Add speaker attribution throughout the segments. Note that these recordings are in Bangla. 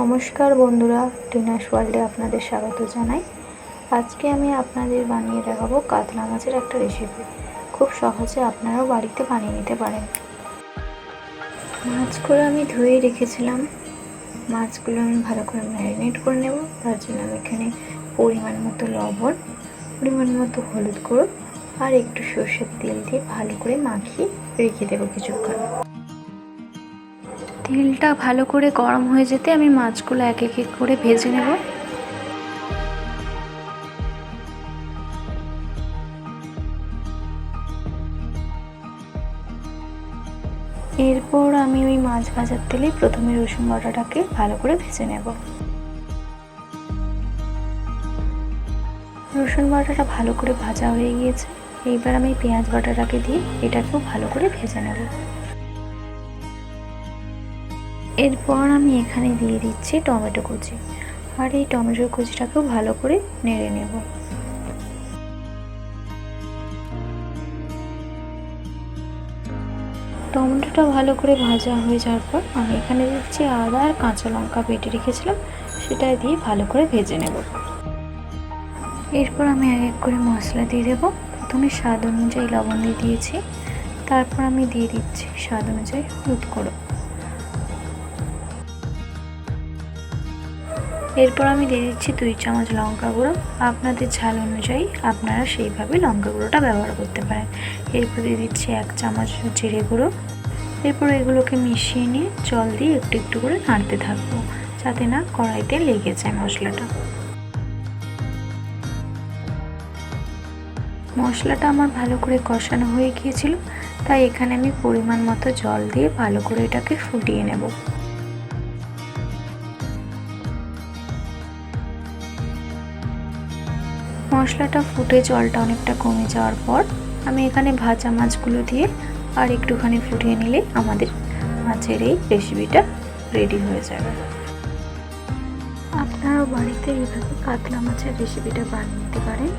Speaker 1: নমস্কার বন্ধুরা, টিনাস ওয়ার্ল্ডে আপনাদের স্বাগত জানাই। আজকে আমি আপনাদের বানিয়ে দেখাবো কাতলা মাছের একটা রেসিপি। খুব সহজে আপনারাও বাড়িতে বানিয়ে নিতে পারেন। মাছগুলো আমি ধুয়ে রেখেছিলাম। মাছগুলো আমি ভালো করে ম্যারিনেট করে নেব। তার জন্য আমি এখানে পরিমাণ মতো লবণ, পরিমাণ মতো হলুদ গুঁড়ো আর একটু সর্ষের তেল দিয়ে ভালো করে মাখিয়ে রেখে দেবো কিছুক্ষণ। তেলটা ভালো করে গরম হয়ে যেতে আমি মাছগুলো এক এক করে ভেজে নেব। এরপর আমি ওই মাছ ভাজার তেলে প্রথমে রসুন বাটাটাকে ভালো করে ভেজে নেব। রসুন বাটাটা ভালো করে ভাজা হয়ে গিয়েছে। এইবার আমি পেঁয়াজ বাটাটাকে দিয়ে এটাকেও ভালো করে ভেজে নেব। এরপর আমি এখানে দিয়ে দিচ্ছি টমেটো কুচি, আর এই টমেটো কুচিটাকেও ভালো করে নেড়ে নেব। টমেটোটা ভালো করে ভাজা হয়ে যাওয়ার পর আমি এখানে দিচ্ছি আদা আর কাঁচা লঙ্কা বেটে রেখেছিলাম, সেটা দিয়ে ভালো করে ভেজে নেব। এরপর আমি এক এক করে মশলা দিয়ে দেবো। প্রথমে স্বাদ অনুযায়ী লবণ দিয়ে দিয়েছি, তারপর আমি দিয়ে দিচ্ছি স্বাদ অনুযায়ী হলুদ গুঁড়ো। এরপর আমি দিয়ে দিচ্ছি 2 চামচ লঙ্কা গুঁড়ো। আপনাদের ঝাল অনুযায়ী আপনারা সেইভাবে লঙ্কা গুঁড়োটা ব্যবহার করতে পারেন। এরপর দিয়ে দিচ্ছি 1 চামচ জিরে গুঁড়ো। এরপর এগুলোকে মিশিয়ে নিয়ে জল দিয়ে একটু একটু করে নাড়তে থাকবো, যাতে না কড়াইতে লেগে যায় মশলাটা। মশলাটা আমার ভালো করে কষানো হয়ে গিয়েছিল, তাই এখানে আমি পরিমাণ মতো জল দিয়ে ভালো করে এটাকে ফুটিয়ে নেব। মশলাটা ফুটে জলটা অনেকটা কমে যাওয়ার পর আমি এখানে ভাজা মাছগুলো দিয়ে আর একটুখানি ফুটিয়ে নিলে আমাদের মাছের এই রেসিপিটা রেডি হয়ে যাবে। আপনারাও বাড়িতে এইভাবে কাতলা মাছের রেসিপিটা বানিয়ে নিতে পারেন।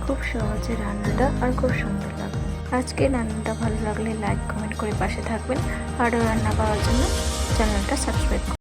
Speaker 1: খুব সহজে রান্নাটা আর খুব সুন্দর লাগবে। আজকে রান্নাটা ভালো লাগলে লাইক কমেন্ট করে পাশে থাকবেন। আরও রান্না পাওয়ার জন্য চ্যানেলটা সাবস্ক্রাইব করুন।